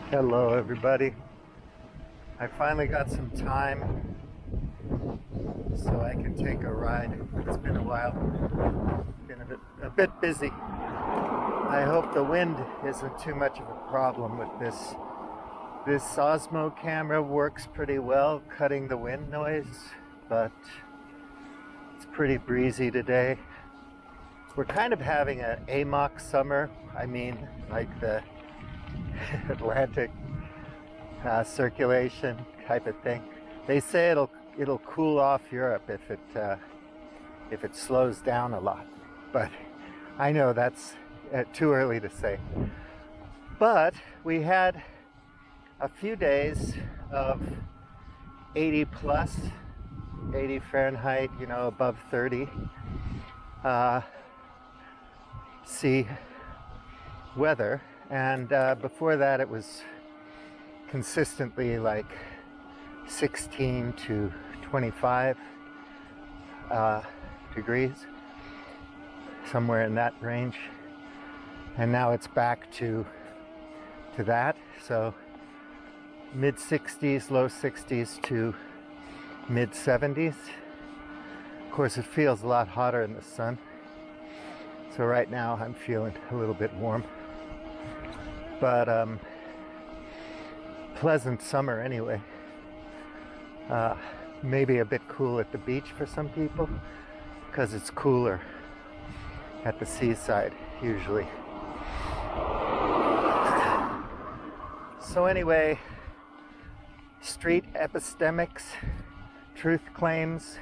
Hello everybody. I finally got some time so I can take a ride. It's been a while. Been a bit busy. I hope the wind isn't too much of a problem with this. This Osmo camera works pretty well cutting the wind noise, but it's pretty breezy today. We're kind of having an AMOC summer. I mean, like the Atlantic circulation type of thing. They say it'll cool off Europe if it slows down a lot, but I know that's too early to say. But we had a few days of 80 plus, 80 Fahrenheit, above 30 C weather. And before that, it was consistently like 16 to 25 degrees, somewhere in that range. And now it's back to that. So mid 60s, low 60s to mid 70s. Of course, it feels a lot hotter in the sun. So right now I'm feeling a little bit warm. But pleasant summer anyway. Maybe a bit cool at the beach for some people because it's cooler at the seaside usually. So anyway, street epistemics, truth claims,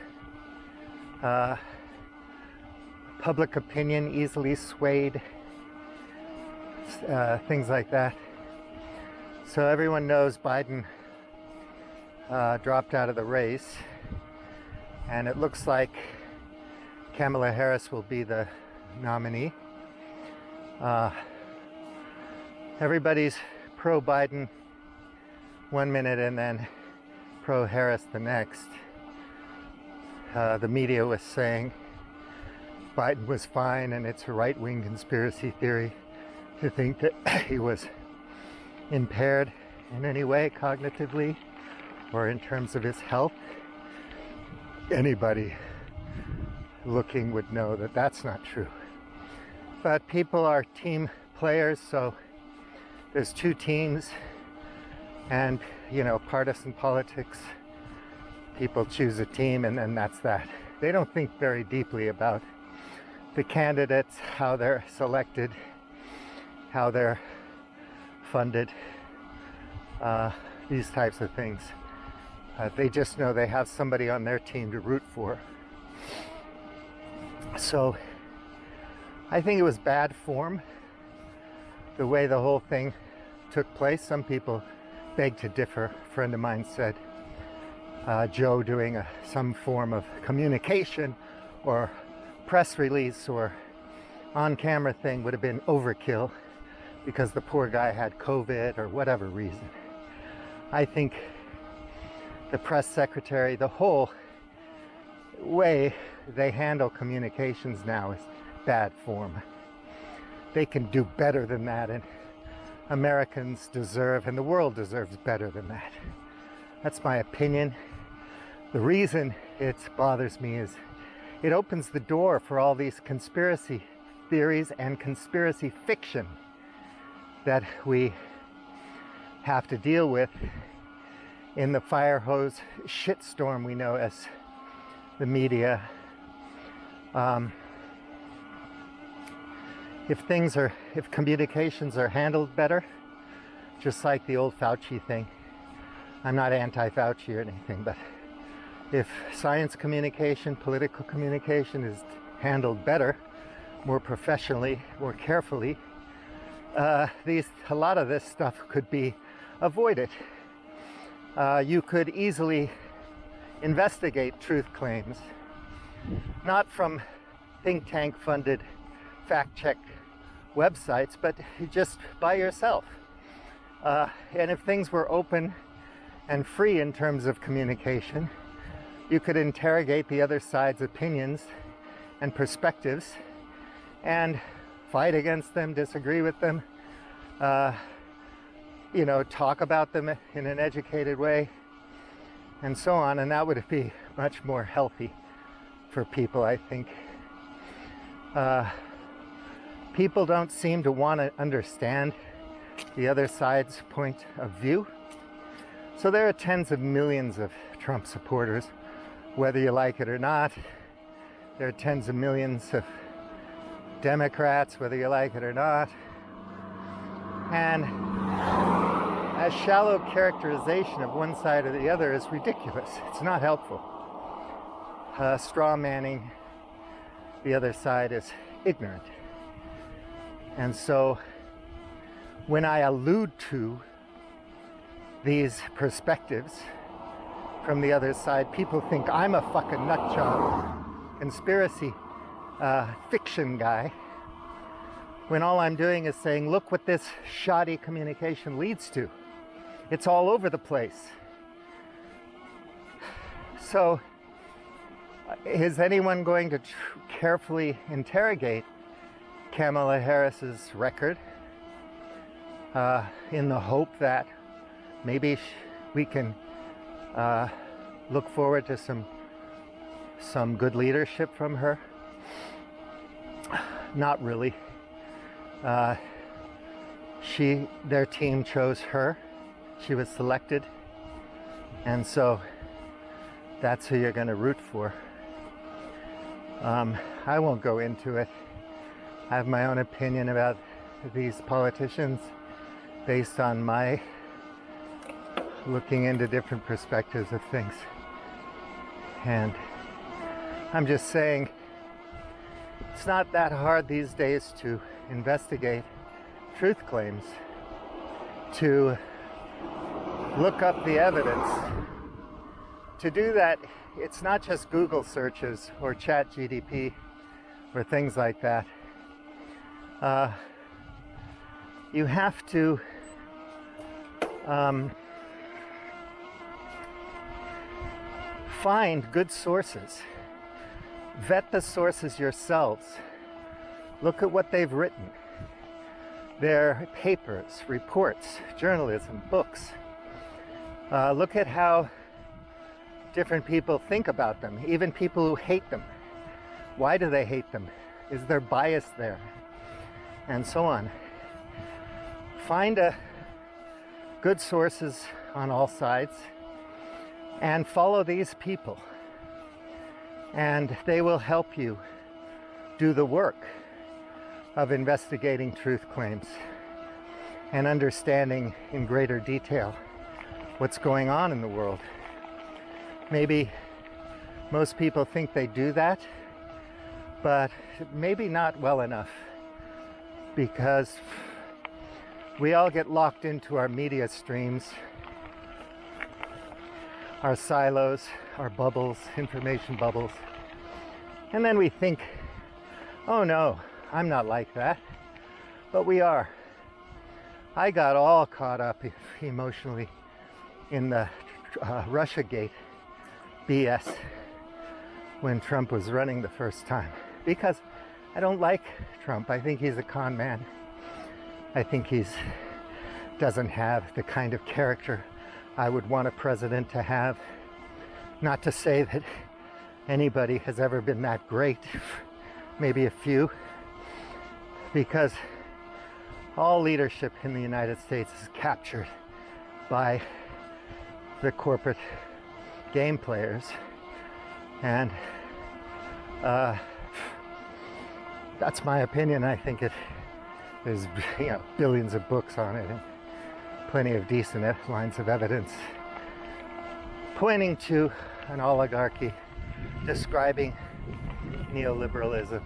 public opinion easily swayed, things like that. So everyone knows Biden dropped out of the race, and it looks like Kamala Harris will be the nominee. Everybody's pro-Biden one minute and then pro-Harris the next. The media was saying Biden was fine, and it's a right-wing conspiracy theory to think that he was impaired in any way cognitively or in terms of his health. Anybody looking would know that that's not true. But people are team players, so there's two teams, and partisan politics, people choose a team and then that's that. They don't think very deeply about the candidates, how they're selected, how they're funded, these types of things. They just know they have somebody on their team to root for. So I think it was bad form, the way the whole thing took place. Some people beg to differ. A friend of mine said Joe doing some form of communication or press release or on-camera thing would have been overkill because the poor guy had COVID or whatever reason. I think the press secretary, the whole way they handle communications now is bad form. They can do better than that, and Americans deserve, and the world deserves better than that. That's my opinion. The reason it bothers me is it opens the door for all these conspiracy theories and conspiracy fiction that we have to deal with in the fire hose shitstorm we know as the media. If communications are handled better, just like the old Fauci thing. I'm not anti-Fauci or anything, but if science communication, political communication is handled better, more professionally, more carefully, a lot of this stuff could be avoided. You could easily investigate truth claims, not from think tank funded fact check websites, but just by yourself. And if things were open and free in terms of communication, you could interrogate the other side's opinions and perspectives and fight against them, disagree with them, talk about them in an educated way, and so on. And that would be much more healthy for people, I think. People don't seem to want to understand the other side's point of view. So there are tens of millions of Trump supporters, whether you like it or not. There are tens of millions of Democrats, whether you like it or not. And a shallow characterization of one side or the other is ridiculous. It's not helpful. Straw manning the other side is ignorant. And so when I allude to these perspectives from the other side, people think I'm a fucking nutjob, conspiracy fiction guy, when all I'm doing is saying, look what this shoddy communication leads to. It's all over the place. So, is anyone going to carefully interrogate Kamala Harris's record in the hope that maybe we can look forward to some good leadership from her? Not really. Their team chose her. She was selected, and so that's who you're going to root for. I won't go into it. I have my own opinion about these politicians based on my looking into different perspectives of things. And I'm just saying, it's not that hard these days to investigate truth claims, to look up the evidence. To do that, it's not just Google searches or ChatGPT or things like that. You have to find good sources. Vet the sources yourselves. Look at what they've written. Their papers, reports, journalism, books. Look at how different people think about them, even people who hate them. Why do they hate them? Is there bias there? And so on. Find good sources on all sides and follow these people. And they will help you do the work of investigating truth claims and understanding in greater detail what's going on in the world. Maybe most people think they do that, but maybe not well enough, because we all get locked into our media streams, our silos, our bubbles, information bubbles, and then we think, oh no, I'm not like that, but we are. I got all caught up emotionally in the Russiagate BS when Trump was running the first time, because I don't like Trump. I think he's a con man. I think he doesn't have the kind of character I would want a president to have. Not to say that anybody has ever been that great, maybe a few, because all leadership in the United States is captured by the corporate game players, and that's my opinion. I think there's billions of books on it and plenty of decent lines of evidence pointing to an oligarchy, describing neoliberalism,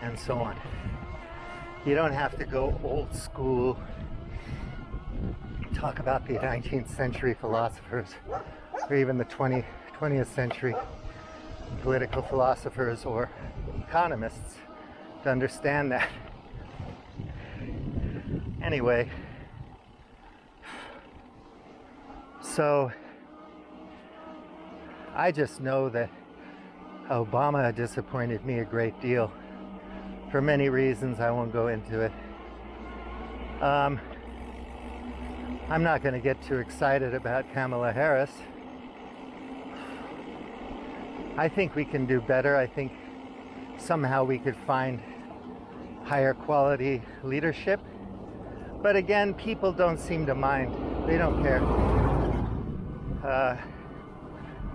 and so on. You don't have to go old school, talk about the 19th century philosophers, or even the 20th century political philosophers or economists to understand that. Anyway, so I just know that Obama disappointed me a great deal for many reasons. I won't go into it. I'm not going to get too excited about Kamala Harris. I think we can do better. I think somehow we could find higher quality leadership. But again, people don't seem to mind. They don't care.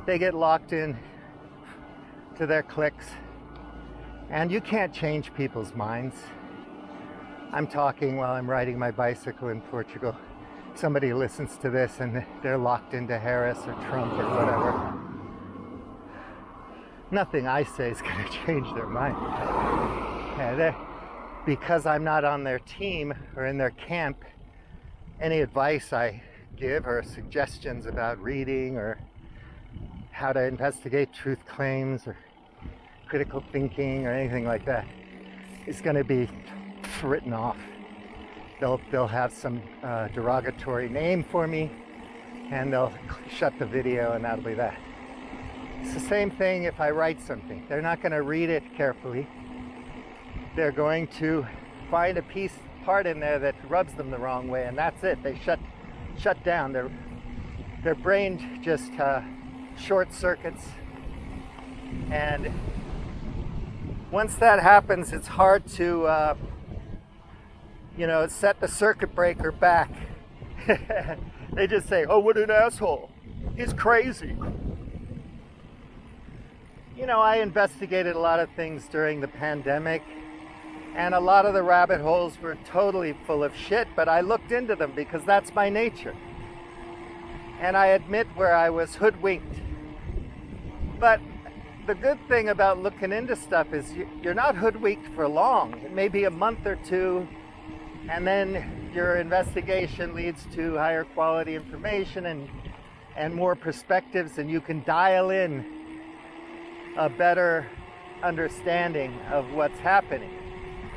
They get locked in to their cliques. And you can't change people's minds. I'm talking while I'm riding my bicycle in Portugal. Somebody listens to this and they're locked into Harris or Trump or whatever. Nothing I say is going to change their mind. Because I'm not on their team or in their camp, any advice I give or suggestions about reading or how to investigate truth claims or critical thinking or anything like that is going to be written off. They'll have some derogatory name for me and they'll shut the video and that'll be that. It's the same thing if I write something. They're not going to read it carefully. They're going to find a part in there that rubs them the wrong way and that's it. They shut down. Their brain just short circuits, and once that happens, it's hard to set the circuit breaker back. They just say, oh, what an asshole. He's crazy. I investigated a lot of things during the pandemic, and a lot of the rabbit holes were totally full of shit, but I looked into them because that's my nature. And I admit where I was hoodwinked. But the good thing about looking into stuff is you're not hoodwinked for long. It may be a month or two, and then your investigation leads to higher quality information and more perspectives, and you can dial in a better understanding of what's happening.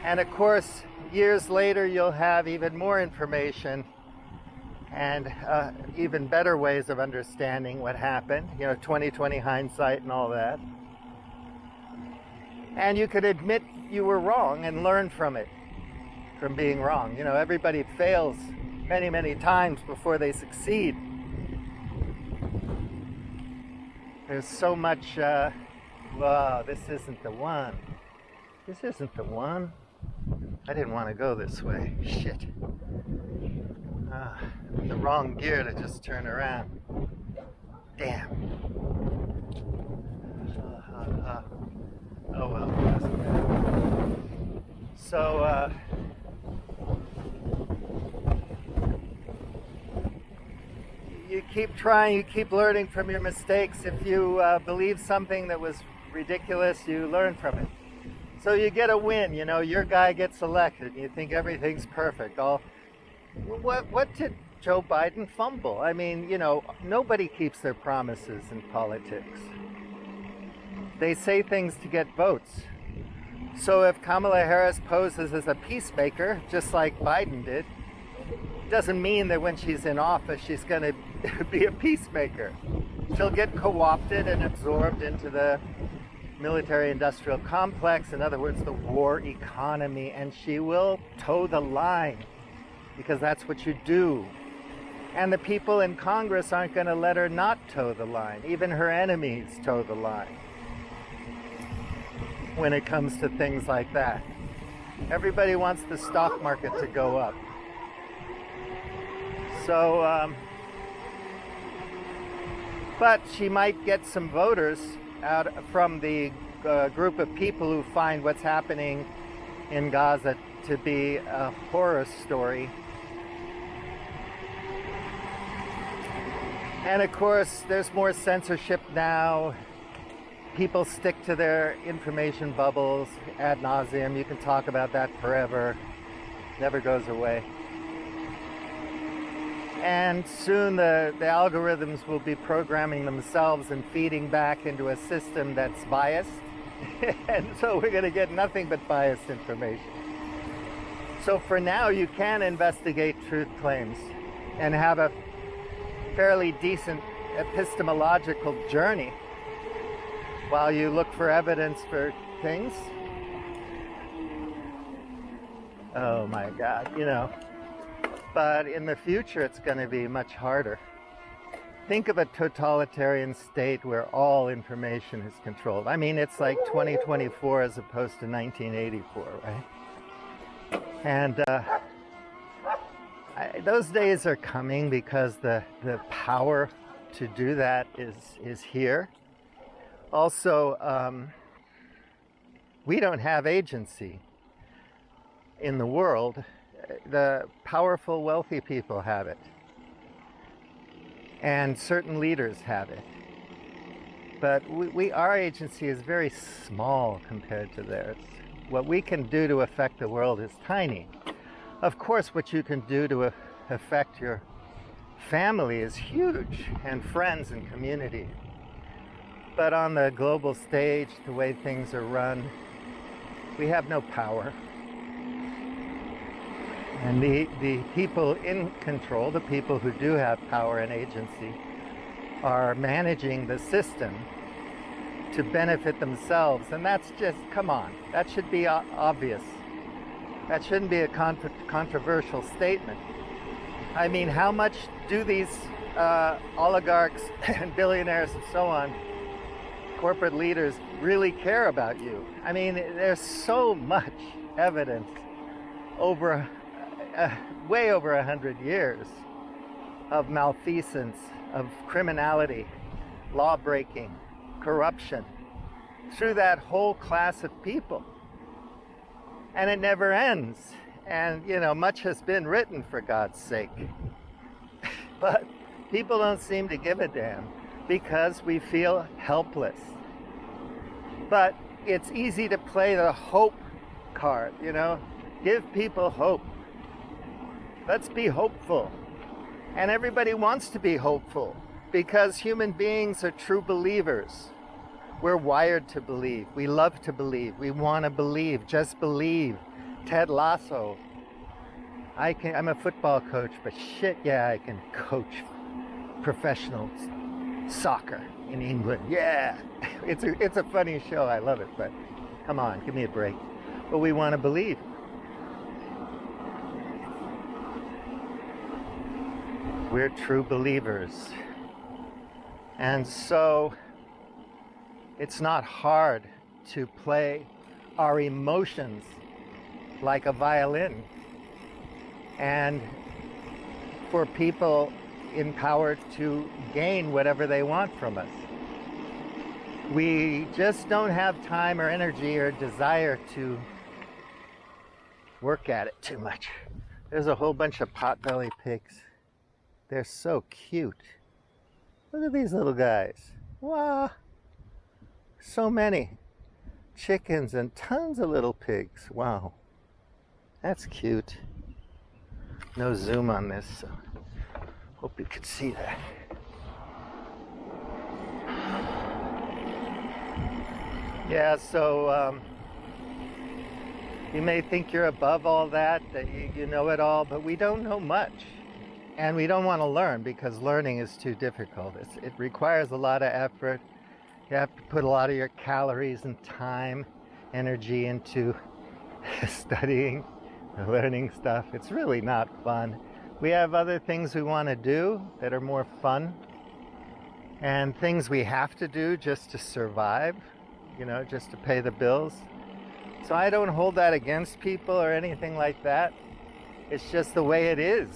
And of course, years later, you'll have even more information and even better ways of understanding what happened, 20/20 hindsight and all that. And you could admit you were wrong and learn from it, from being wrong. Everybody fails many, many times before they succeed. There's so much, whoa, this isn't the one. This isn't the one. I didn't want to go this way. Shit. The wrong gear to just turn around. Damn. Oh well. So, you keep trying, you keep learning from your mistakes. If you believe something that was ridiculous, you learn from it. So you get a win, your guy gets elected, and you think everything's perfect. What did Joe Biden fumble? I mean, nobody keeps their promises in politics. They say things to get votes. So if Kamala Harris poses as a peacemaker, just like Biden did, doesn't mean that when she's in office, she's going to be a peacemaker. She'll get co-opted and absorbed into the military-industrial complex, in other words, the war economy, and she will toe the line because that's what you do. And the people in Congress aren't going to let her not toe the line. Even her enemies toe the line when it comes to things like that. Everybody wants the stock market to go up. So, but she might get some voters out from the group of people who find what's happening in Gaza to be a horror story. And of course, there's more censorship now. People stick to their information bubbles ad nauseum. You can talk about that forever. Never goes away. And soon the algorithms will be programming themselves and feeding back into a system that's biased. And so we're going to get nothing but biased information. So for now, you can investigate truth claims and have a fairly decent epistemological journey while you look for evidence for things. Oh my God, But in the future, it's going to be much harder. Think of a totalitarian state where all information is controlled. I mean, it's like 2024 as opposed to 1984, right? And those days are coming because the power to do that is here. Also, we don't have agency in the world. The powerful, wealthy people have it. And certain leaders have it. But our agency is very small compared to theirs. What we can do to affect the world is tiny. Of course, what you can do to affect your family is huge, and friends and community. But on the global stage, the way things are run, we have no power. And the people in control, the people who do have power and agency, are managing the system to benefit themselves. And that's just, come on, that should be obvious. That shouldn't be a controversial statement. I mean, how much do these oligarchs and billionaires and so on, corporate leaders, really care about you? I mean, there's so much evidence over way over 100 years of malfeasance, of criminality, law breaking, corruption, through that whole class of people. And it never ends. And, much has been written, for God's sake. But people don't seem to give a damn because we feel helpless. But it's easy to play the hope card, give people hope. Let's be hopeful. And everybody wants to be hopeful because human beings are true believers. We're wired to believe. We love to believe. We want to believe. Just believe. Ted Lasso. I'm a football coach, but shit, yeah, I can coach professional soccer in England. Yeah. It's a funny show. I love it, but come on, give me a break. But we want to believe. We're true believers. And so it's not hard to play our emotions like a violin and for people in power to gain whatever they want from us. We just don't have time or energy or desire to work at it too much. There's a whole bunch of potbelly pigs. They're so cute. Look at these little guys. Wow. So many chickens and tons of little pigs. Wow. That's cute. No zoom on this, so hope you could see that. Yeah, so you may think you're above all that you know it all, but we don't know much. And we don't want to learn because learning is too difficult. It requires a lot of effort. You have to put a lot of your calories and time, energy into studying, learning stuff. It's really not fun. We have other things we want to do that are more fun, and things we have to do just to survive, just to pay the bills. So I don't hold that against people or anything like that. It's just the way it is,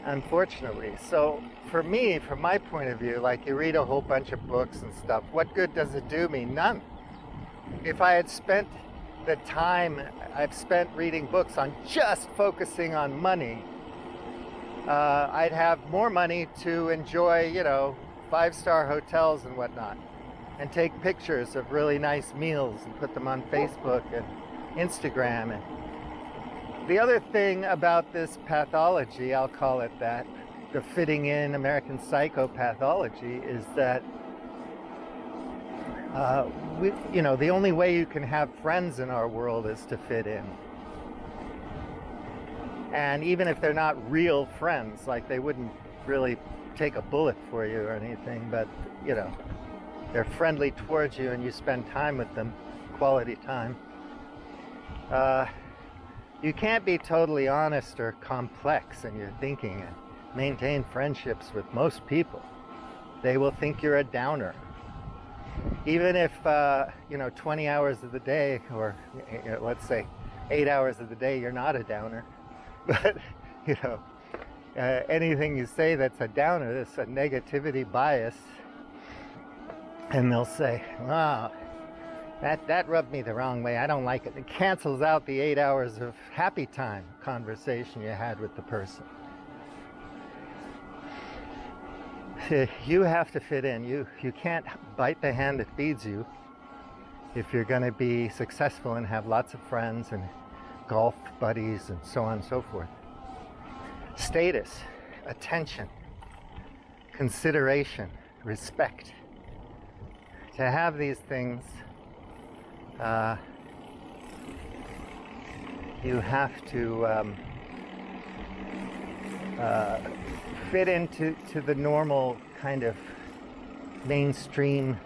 unfortunately. So for me, from my point of view, like, you read a whole bunch of books and stuff, what good does it do me? None. If I had spent the time I've spent reading books on just focusing on money, I'd have more money to enjoy, 5-star hotels and whatnot, and take pictures of really nice meals and put them on Facebook and Instagram. And the other thing about this pathology, I'll call it that, the fitting in American psychopathology, is that the only way you can have friends in our world is to fit in. And even if they're not real friends, like they wouldn't really take a bullet for you or anything, but you know, they're friendly towards you and you spend time with them, quality time. You can't be totally honest or complex in your thinking and maintain friendships with most people. They will think you're a downer. Even if, 20 hours of the day, or let's say 8 hours of the day, you're not a downer. But, anything you say that's a downer, that's a negativity bias, and they'll say, wow, that rubbed me the wrong way. I don't like it. It cancels out the 8 hours of happy time conversation you had with the person. You have to fit in. You can't bite the hand that feeds you if you're going to be successful and have lots of friends and golf buddies and so on and so forth. Status, attention, consideration, respect. To have these things, you have to fit into the normal kind of mainstream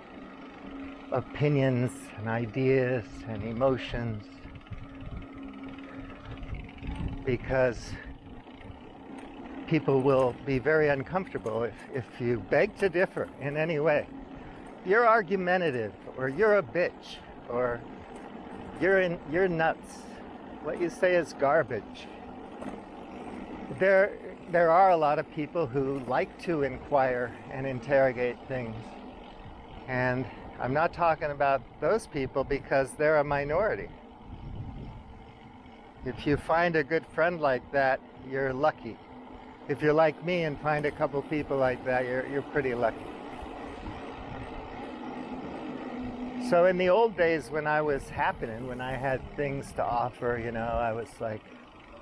opinions and ideas and emotions, because people will be very uncomfortable if you beg to differ in any way. You're argumentative, or you're a bitch, or you're nuts. What you say is garbage. There are a lot of people who like to inquire and interrogate things. And I'm not talking about those people because they're a minority. If you find a good friend like that, you're lucky. If you're like me and find a couple people like that, you're pretty lucky. So in the old days when I was happening, when I had things to offer, I was like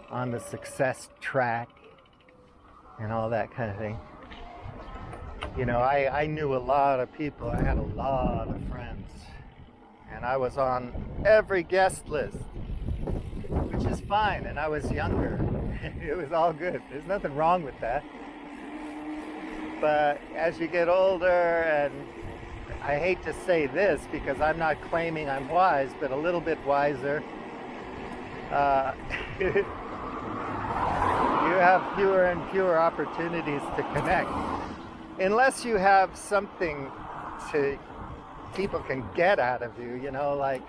on the success track and all that kind of thing. I knew a lot of people. I had a lot of friends. And I was on every guest list, which is fine. And I was younger. It was all good. There's nothing wrong with that. But as you get older, and I hate to say this because I'm not claiming I'm wise, but a little bit wiser, you have fewer and fewer opportunities to connect. Unless you have something people can get out of you, like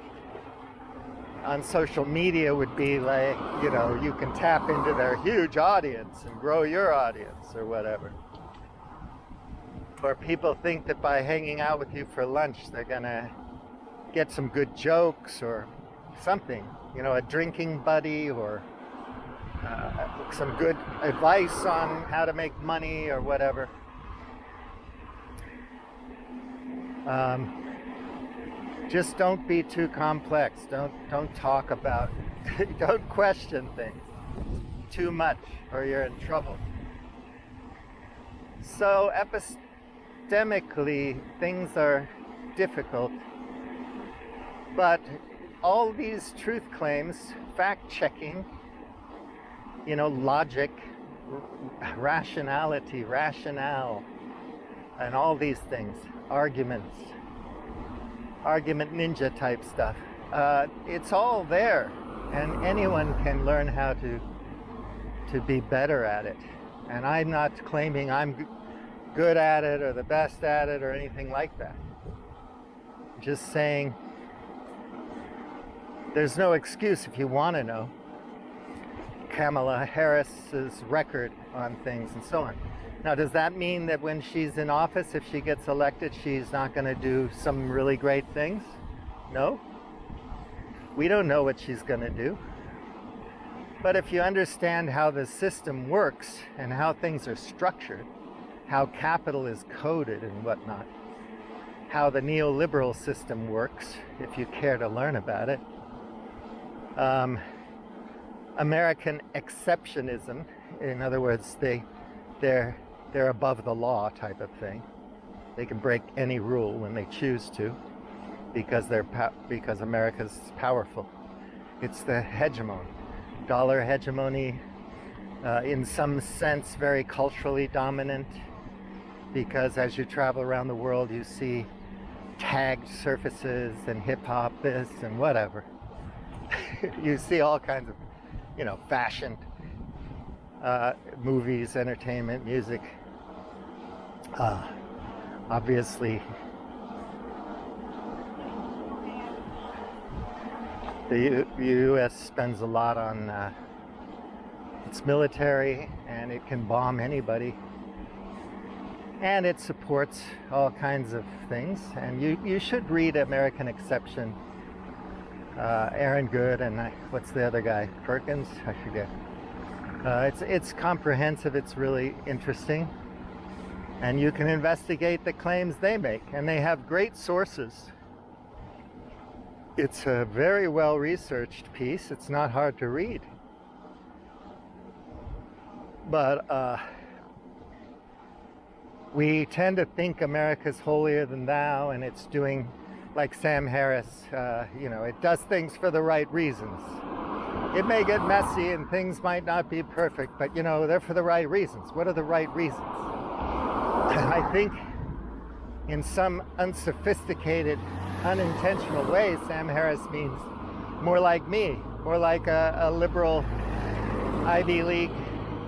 on social media would be like, you can tap into their huge audience and grow your audience or whatever. Or people think that by hanging out with you for lunch, they're gonna get some good jokes or something, a drinking buddy or some good advice on how to make money or whatever. Just don't be too complex. Don't talk about, don't question things too much or you're in trouble. So epistemically, things are difficult, but all these truth claims, fact-checking, logic, rationality, rationale, and all these things, argument ninja type stuff, it's all there, and anyone can learn how to be better at it. And I'm not claiming I'm good at it or the best at it or anything like that. Just saying there's no excuse if you want to know Kamala Harris's record on things and so on. Now, does that mean that when she's in office, if she gets elected, she's not going to do some really great things? No. We don't know what she's going to do. But if you understand how the system works and how things are structured, how capital is coded and whatnot, how the neoliberal system works, if you care to learn about it, American exceptionism, in other words, they're above the law type of thing. They can break any rule when they choose to, because because America's powerful. It's the hegemon, dollar hegemony, in some sense very culturally dominant, because as you travel around the world you see tagged surfaces and hip-hop this and whatever. You see all kinds of, fashion, movies, entertainment, music. Obviously, the U.S. spends a lot on its military, and it can bomb anybody. And it supports all kinds of things. And you should read American Exception. Aaron Good and what's the other guy? Perkins? I forget. It's comprehensive. It's really interesting. And you can investigate the claims they make. And they have great sources. It's a very well-researched piece. It's not hard to read. But we tend to think America's holier than thou, and it's doing, like Sam Harris, it does things for the right reasons. It may get messy and things might not be perfect, but they're for the right reasons. What are the right reasons? I think in some unsophisticated, unintentional way, Sam Harris means more like me, more like a liberal Ivy League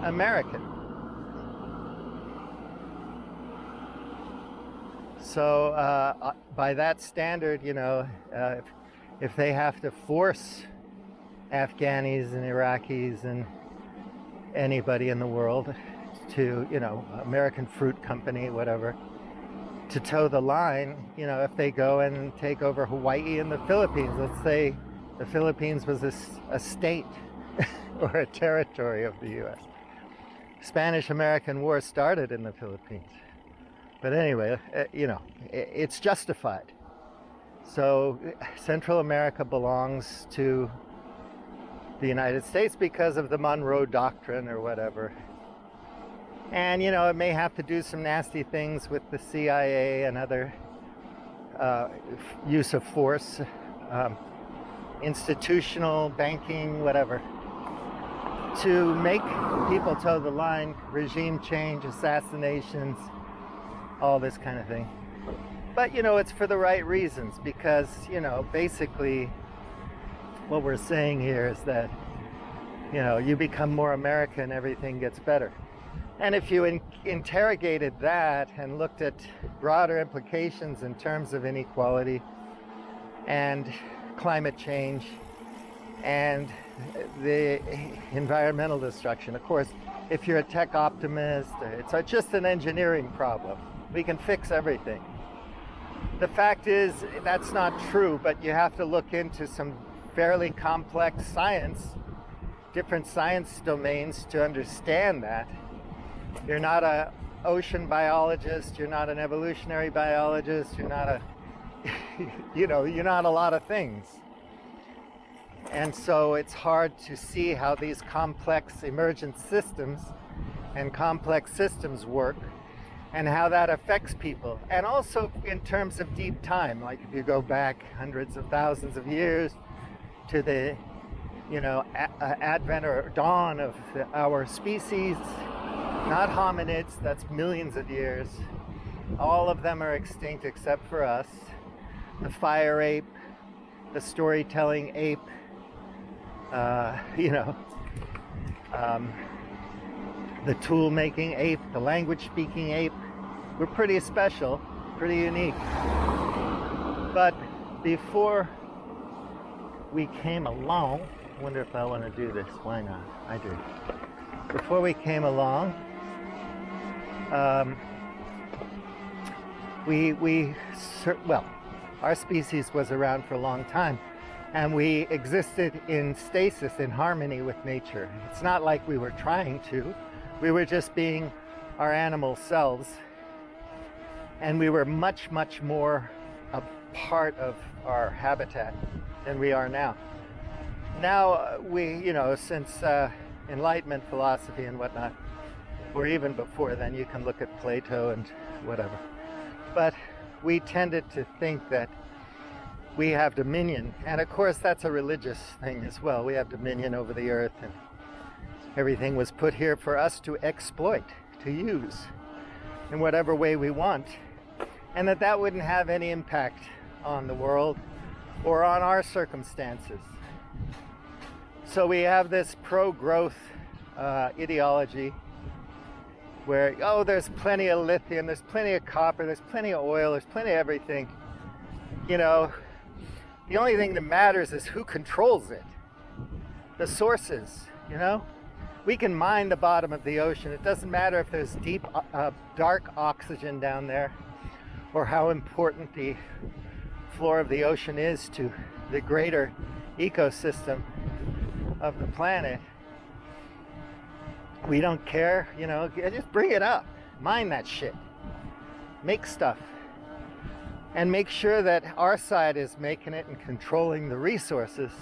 American. So by that standard, if they have to force Afghanis and Iraqis and anybody in the world to, American Fruit Company, whatever, to toe the line, if they go and take over Hawaii and the Philippines, let's say the Philippines was a state or a territory of the U.S. Spanish-American War started in the Philippines. But anyway, it's justified. So Central America belongs to the United States because of the Monroe Doctrine or whatever. And, it may have to do some nasty things with the CIA and other use of force, institutional, banking, whatever, to make people toe the line, regime change, assassinations, all this kind of thing. But, it's for the right reasons, because, basically what we're saying here is that, you become more American, everything gets better. And if you interrogated that and looked at broader implications in terms of inequality and climate change and the environmental destruction, of course, if you're a tech optimist, it's just an engineering problem. We can fix everything. The fact is, that's not true, but you have to look into some fairly complex science, different science domains to understand that. You're not an ocean biologist, you're not an evolutionary biologist, you're not you're not a lot of things. And so it's hard to see how these complex emergent systems and complex systems work and how that affects people. And also in terms of deep time, like if you go back hundreds of thousands of years to the, advent or dawn of our species, not hominids, that's millions of years. All of them are extinct except for us. The fire ape, the storytelling ape, the tool-making ape, the language-speaking ape. We're pretty special, pretty unique. But before we came along, I wonder if I want to do this. Why not? I do. Before we came along, our species was around for a long time, and we existed in stasis, in harmony with nature. It's not like we were trying to. We were just being our animal selves, and we were much, much more a part of our habitat than we are now. Now, since Enlightenment philosophy and whatnot, or even before then, you can look at Plato and whatever. But we tended to think that we have dominion, and of course that's a religious thing as well. We have dominion over the earth, and Everything was put here for us to exploit, to use in whatever way we want, and that wouldn't have any impact on the world or on our circumstances. So we have this pro-growth ideology where, oh, there's plenty of lithium, there's plenty of copper, there's plenty of oil, there's plenty of everything. You know, the only thing that matters is who controls it. The sources, you know? We can mine the bottom of the ocean. It doesn't matter if there's deep, dark oxygen down there, or how important the floor of the ocean is to the greater ecosystem of the planet. We don't care, you know, just bring it up. Mine that shit. Make stuff. And make sure that our side is making it and controlling the resources.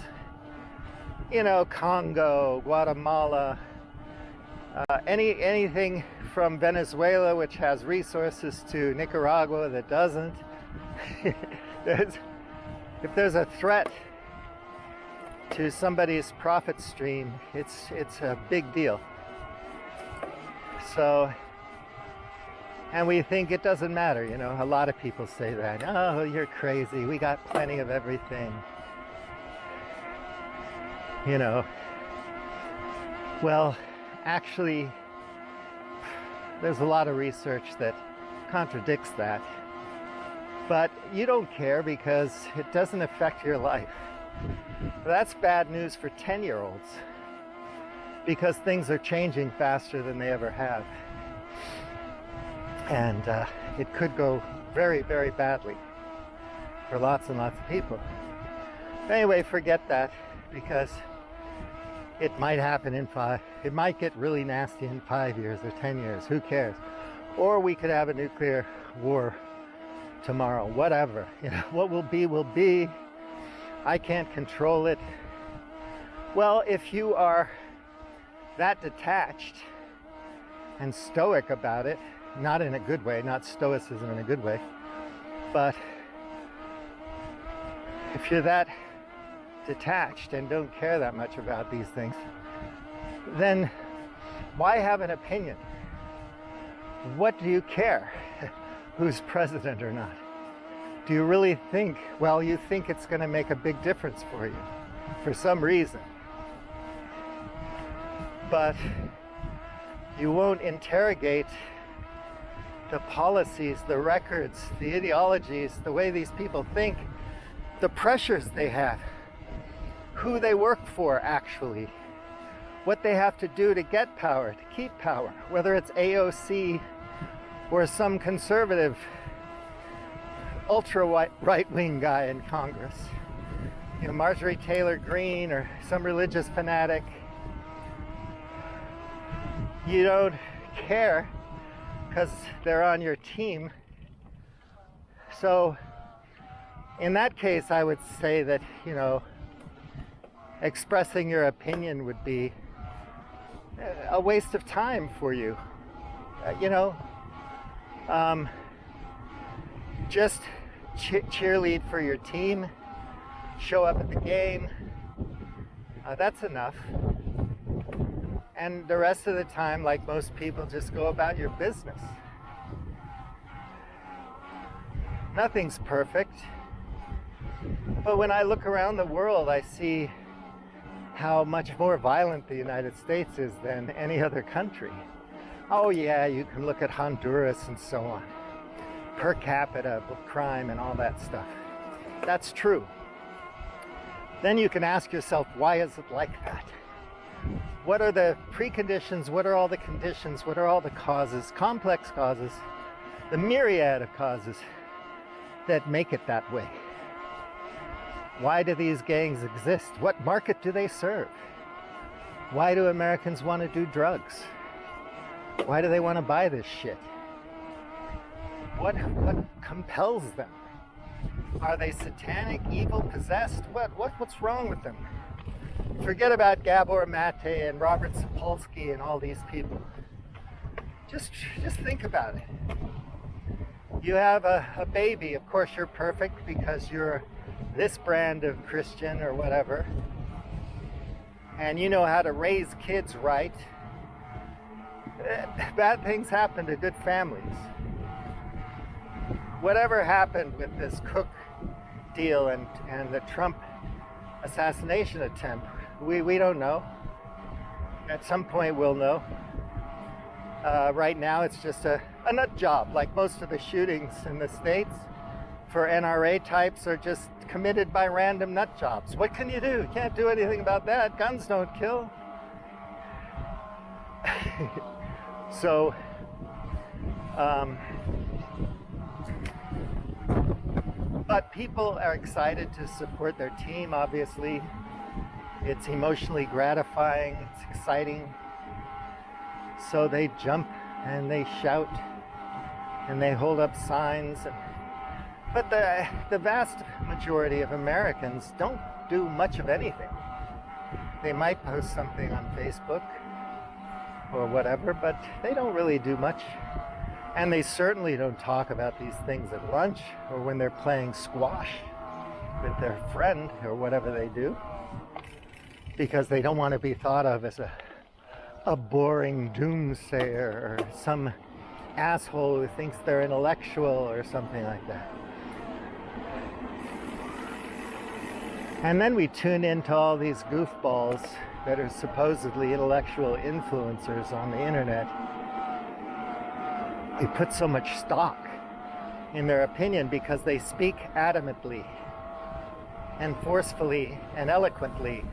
You know, Congo, Guatemala, anything from Venezuela, which has resources, to Nicaragua that doesn't. If there's a threat to somebody's profit stream, it's a big deal. So, and we think it doesn't matter, you know. A lot of people say that. Oh, you're crazy. We got plenty of everything. You know. Well, actually, there's a lot of research that contradicts that. But you don't care because it doesn't affect your life. That's bad news for 10-year-olds. Because things are changing faster than they ever have. And it could go very, very badly for lots and lots of people. But anyway, forget that, because it might happen it might get really nasty in 5 years or 10 years, who cares? Or we could have a nuclear war tomorrow, whatever. You know, what will be. I can't control it. Well, if you are that detached and stoic about it, not in a good way, not stoicism in a good way, but if you're that detached and don't care that much about these things, then why have an opinion? What do you care who's president or not? Do you really think, well, you think it's going to make a big difference for you for some reason, but you won't interrogate the policies, the records, the ideologies, the way these people think, the pressures they have, who they work for actually, what they have to do to get power, to keep power, whether it's AOC or some conservative ultra right-wing guy in Congress, you know, Marjorie Taylor Greene, or some religious fanatic. You don't care because they're on your team. So in that case, I would say that, you know, expressing your opinion would be a waste of time for you. You know, just cheerlead for your team, show up at the game. That's enough. And the rest of the time, like most people, just go about your business. Nothing's perfect. But when I look around the world, I see how much more violent the United States is than any other country. Oh yeah, you can look at Honduras and so on. Per capita crime and all that stuff. That's true. Then you can ask yourself, why is it like that? What are the preconditions? What are all the conditions? What are all the causes, complex causes, the myriad of causes that make it that way? Why do these gangs exist? What market do they serve? Why do Americans want to do drugs? Why do they want to buy this shit? What compels them? Are they satanic, evil, possessed? What's wrong with them? Forget about Gabor Mate and Robert Sapolsky and all these people. Just think about it. You have a baby. Of course, you're perfect because you're this brand of Christian or whatever. and you know how to raise kids right, bad things happen to good families. Whatever happened with this Cook deal and the Trump assassination attempt, we don't know. At some point we'll know. Right now it's just a nut job, like most of the shootings in the States for NRA types are just committed by random nut jobs. What can you do? You can't do anything about that. Guns don't kill. So, but people are excited to support their team, obviously. It's emotionally gratifying, it's exciting. So they jump and they shout and they hold up signs. But the vast majority of Americans don't do much of anything. They might post something on Facebook or whatever, but they don't really do much. And they certainly don't talk about these things at lunch or when they're playing squash with their friend or whatever they do, because they don't want to be thought of as a boring doomsayer or some asshole who thinks they're intellectual or something like that. And then we tune into all these goofballs that are supposedly intellectual influencers on the internet. We put so much stock in their opinion because they speak adamantly and forcefully and eloquently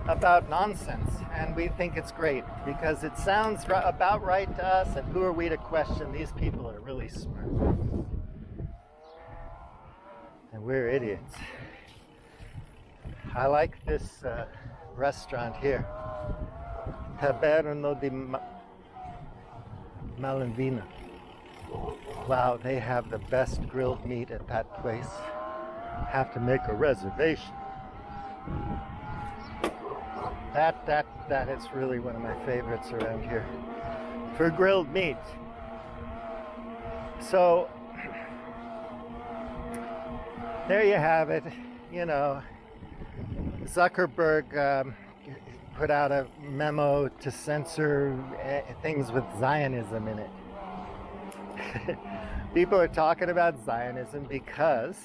about nonsense, and we think it's great because it sounds about right to us, and who are we to question? These people are really smart and we're idiots. I like this restaurant here, Taberno di Malanvina. Wow, they have the best grilled meat at that place. Have to make a reservation. That is really one of my favorites around here for grilled meat. So there you have it. You know, Zuckerberg put out a memo to censor things with Zionism in it. People are talking about Zionism because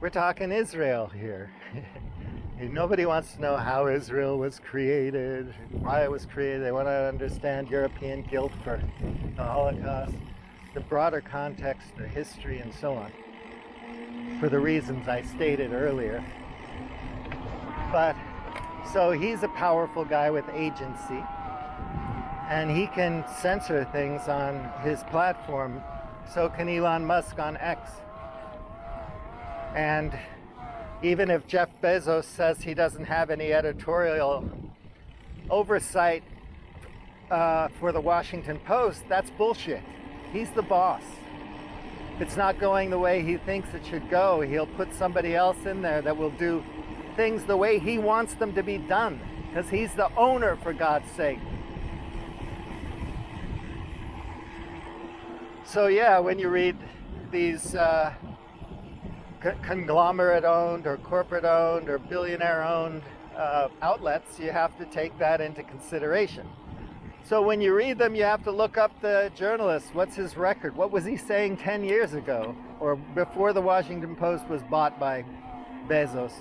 we're talking Israel here. Nobody wants to know how Israel was created, why it was created. They want to understand European guilt for the Holocaust, the broader context, the history, and so on, for the reasons I stated earlier. But so he's a powerful guy with agency, and he can censor things on his platform. So can Elon Musk on X. And even if Jeff Bezos says he doesn't have any editorial oversight for the Washington Post, that's bullshit. He's the boss. If it's not going the way he thinks it should go, he'll put somebody else in there that will do things the way he wants them to be done, because he's the owner, for God's sake. So yeah, when you read these conglomerate-owned or corporate-owned or billionaire-owned outlets, you have to take that into consideration. So when you read them, you have to look up the journalist. What's his record? What was he saying 10 years ago or before the Washington Post was bought by Bezos?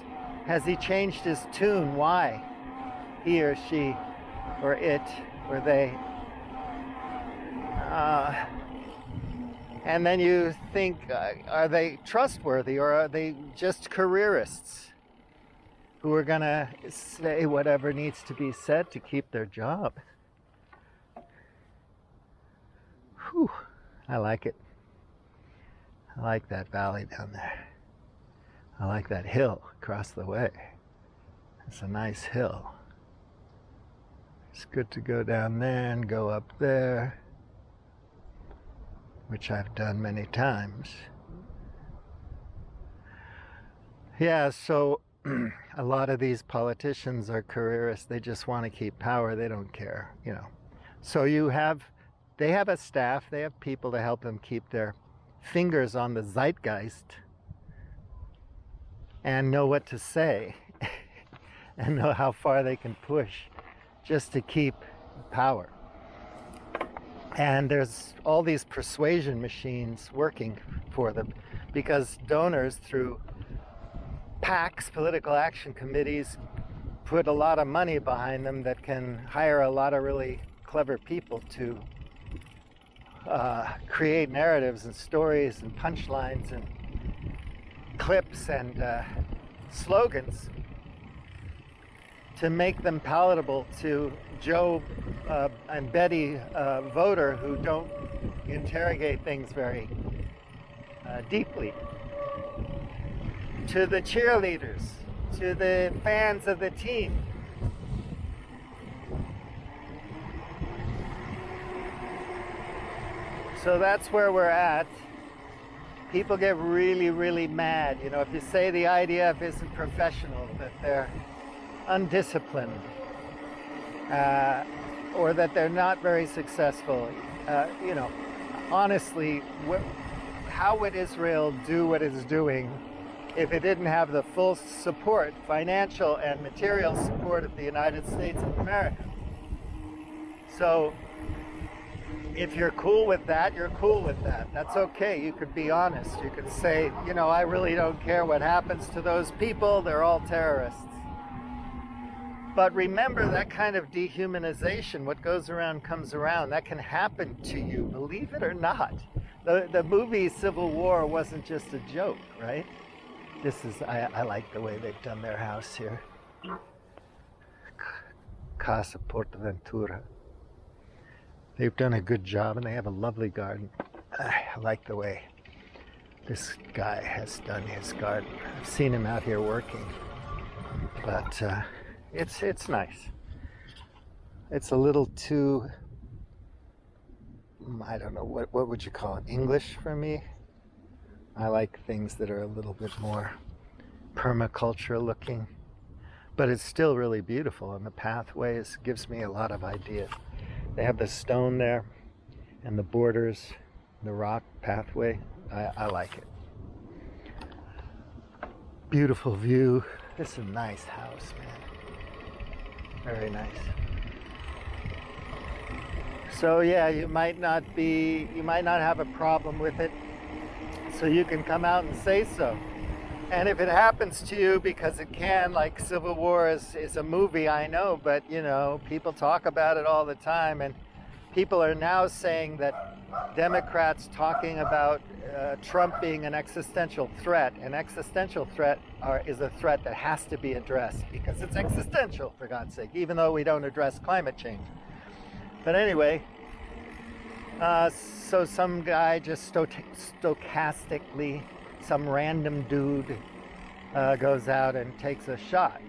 Has he changed his tune? Why? He or she or it or they. And then you think, are they trustworthy, or are they just careerists who are going to say whatever needs to be said to keep their job? Whew, I like it. I like that valley down there. I like that hill across the way. It's a nice hill. It's good to go down there and go up there, which I've done many times. Yeah, so a lot of these politicians are careerists. They just want to keep power. They don't care, you know. So they have a staff. They have people to help them keep their fingers on the zeitgeist and know what to say. and know how far they can push just to keep power. And there's all these persuasion machines working for them, because donors through PACs, political action committees, put a lot of money behind them that can hire a lot of really clever people to create narratives and stories and punchlines and clips and slogans to make them palatable to Joe and Betty voter who don't interrogate things very deeply, to the cheerleaders, to the fans of the team. So that's where we're at. People get really, really mad. You know, if you say the IDF isn't professional, that they're undisciplined, or that they're not very successful. You know, honestly, how would Israel do what it's doing if it didn't have the full support, financial and material support of the United States of America? So if you're cool with that, you're cool with that. That's okay. You could be honest. You could say, you know, I really don't care what happens to those people. They're all terrorists. But remember, that kind of dehumanization, what goes around comes around, that can happen to you, believe it or not. The movie Civil War wasn't just a joke, right? This is, I like the way they've done their house here. Casa Portaventura. They've done a good job, and they have a lovely garden. I like the way this guy has done his garden. I've seen him out here working, but it's nice. It's a little too, I don't know, what would you call it, English for me? I like things that are a little bit more permaculture looking, but it's still really beautiful, and the pathways gives me a lot of ideas. They have the stone there and the borders, the rock pathway. I like it. Beautiful view. This is a nice house, man. Very nice. So yeah, you might not have a problem with it. So you can come out and say so. And if it happens to you, because it can, like Civil War is a movie, I know, but you know, people talk about it all the time, and people are now saying that Democrats talking about Trump being an existential threat. An existential threat is a threat that has to be addressed because it's existential, for God's sake, even though we don't address climate change. But anyway, so some guy just stochastically, some random dude goes out and takes a shot.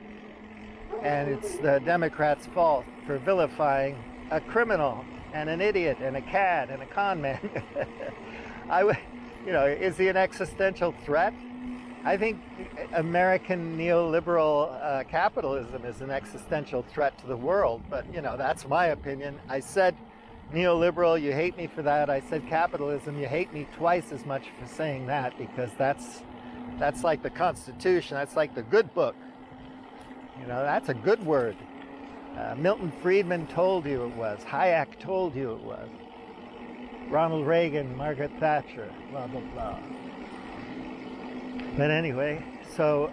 And it's the Democrats' fault for vilifying a criminal and an idiot and a cad and a con man. Is he an existential threat? I think American neoliberal capitalism is an existential threat to the world, but you know, that's my opinion. I said neoliberal, you hate me for that. I said capitalism, you hate me twice as much for saying that, because that's like the Constitution, that's like the good book. You know, that's a good word. Milton Friedman told you it was. Hayek told you it was. Ronald Reagan, Margaret Thatcher, blah, blah, blah. But anyway, so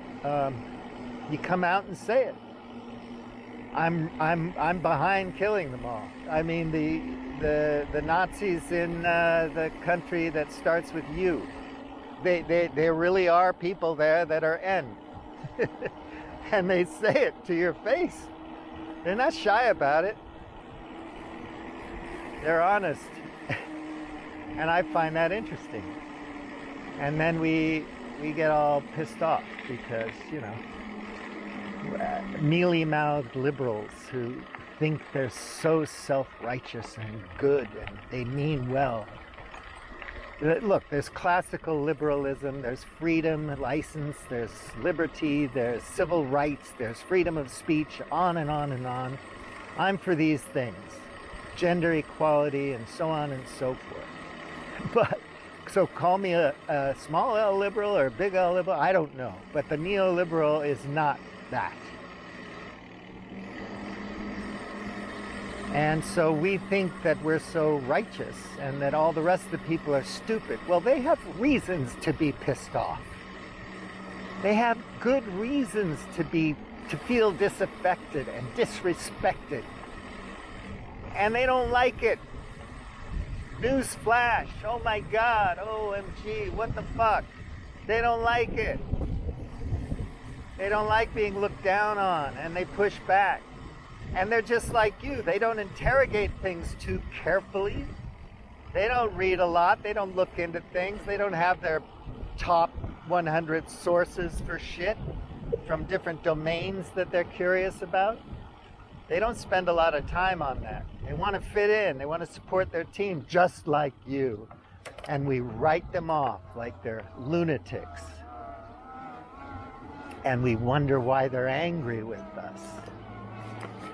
you come out and say it. I'm behind killing them all. I mean, the Nazis in the country that starts with U, there really are people there that are N. And they say it to your face. They're not shy about it. They're honest. And I find that interesting. And then we get all pissed off because, you know, mealy-mouthed liberals who think they're so self-righteous and good and they mean well. Look, there's classical liberalism, there's freedom, license, there's liberty, there's civil rights, there's freedom of speech, on and on and on. I'm for these things, gender equality and so on and so forth. But, so call me a small L liberal or a big L liberal, I don't know. But the neoliberal is not that. And so we think that we're so righteous and that all the rest of the people are stupid. Well, they have reasons to be pissed off. They have good reasons to feel disaffected and disrespected. And they don't like it. Newsflash, oh my God, OMG, what the fuck? They don't like it. They don't like being looked down on, and they push back. And they're just like you. They don't interrogate things too carefully. They don't read a lot. They don't look into things. They don't have their top 100 sources for shit from different domains that they're curious about. They don't spend a lot of time on that. They want to fit in. They want to support their team just like you. And we write them off like they're lunatics. And we wonder why they're angry with us.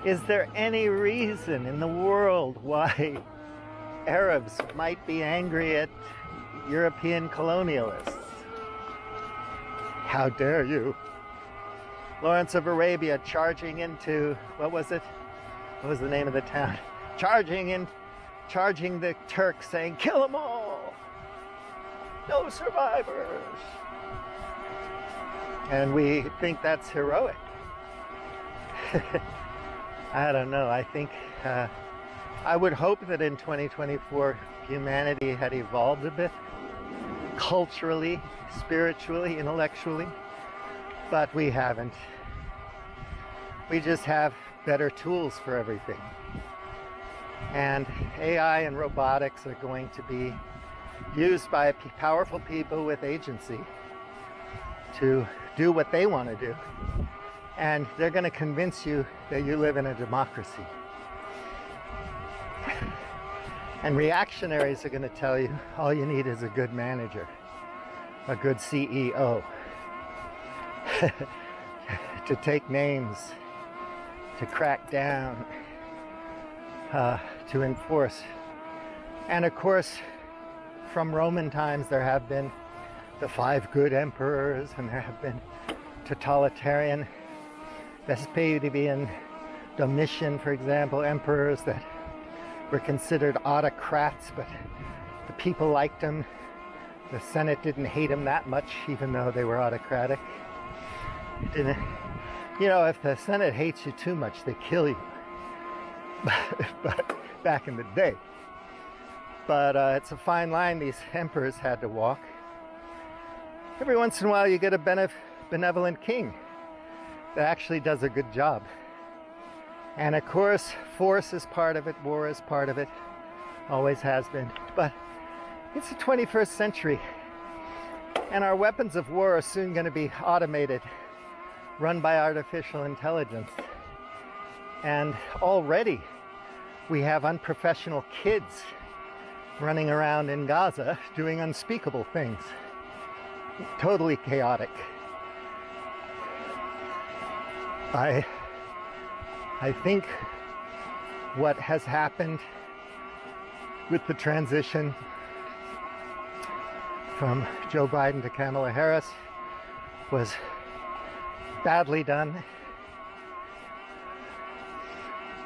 Is there any reason in the world why Arabs might be angry at European colonialists? How dare you? Lawrence of Arabia charging into, what was it? What was the name of the town? Charging the Turks, saying, kill them all! No survivors! And we think that's heroic. I don't know. I think, I would hope that in 2024 humanity had evolved a bit, culturally, spiritually, intellectually, but we haven't. We just have better tools for everything. And AI and robotics are going to be used by powerful people with agency to do what they want to do. And they're going to convince you that you live in a democracy. And reactionaries are going to tell you all you need is a good manager, a good CEO, to take names, to crack down, to enforce. And of course, from Roman times, there have been the 5 good emperors, and there have been totalitarian, Vespasian, Domitian, for example, emperors that were considered autocrats, but the people liked them. The Senate didn't hate them that much, even though they were autocratic. You know, if the Senate hates you too much, they kill you. But back in the day. But it's a fine line these emperors had to walk. Every once in a while you get a benevolent king that actually does a good job. And of course, force is part of it, war is part of it, always has been. But it's the 21st century, and our weapons of war are soon going to be automated, run by artificial intelligence. And already we have unprofessional kids running around in Gaza doing unspeakable things. Totally chaotic. I think what has happened with the transition from Joe Biden to Kamala Harris was badly done.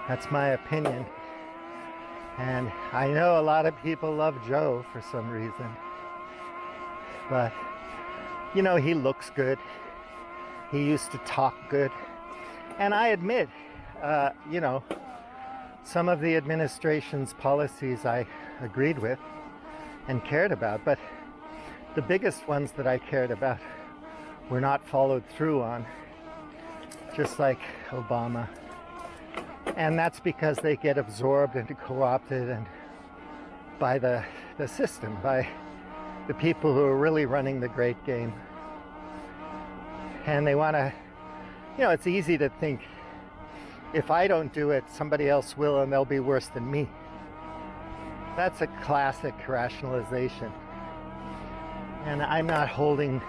That's my opinion. And I know a lot of people love Joe for some reason. But, you know, he looks good. He used to talk good. And I admit, you know, some of the administration's policies I agreed with and cared about, but the biggest ones that I cared about were not followed through on, just like Obama. And that's because they get absorbed and co-opted and by the system, by the people who are really running the great game. And they want to, you know, it's easy to think, if I don't do it, somebody else will, and they'll be worse than me. That's a classic rationalization. And I'm not holding,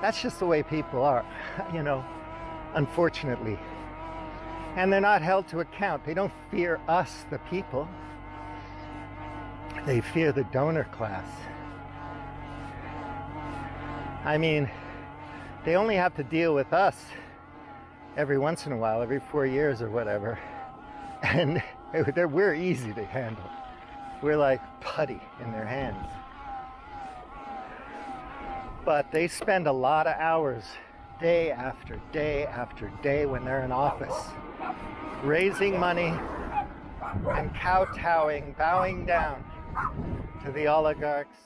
that's just the way people are, you know, unfortunately. And they're not held to account. They don't fear us, the people. They fear the donor class. I mean, they only have to deal with us every once in a while, every 4 years or whatever. And We're easy to handle. We're like putty in their hands. But they spend a lot of hours, day after day after day, when they're in office, raising money and kowtowing, bowing down to the oligarchs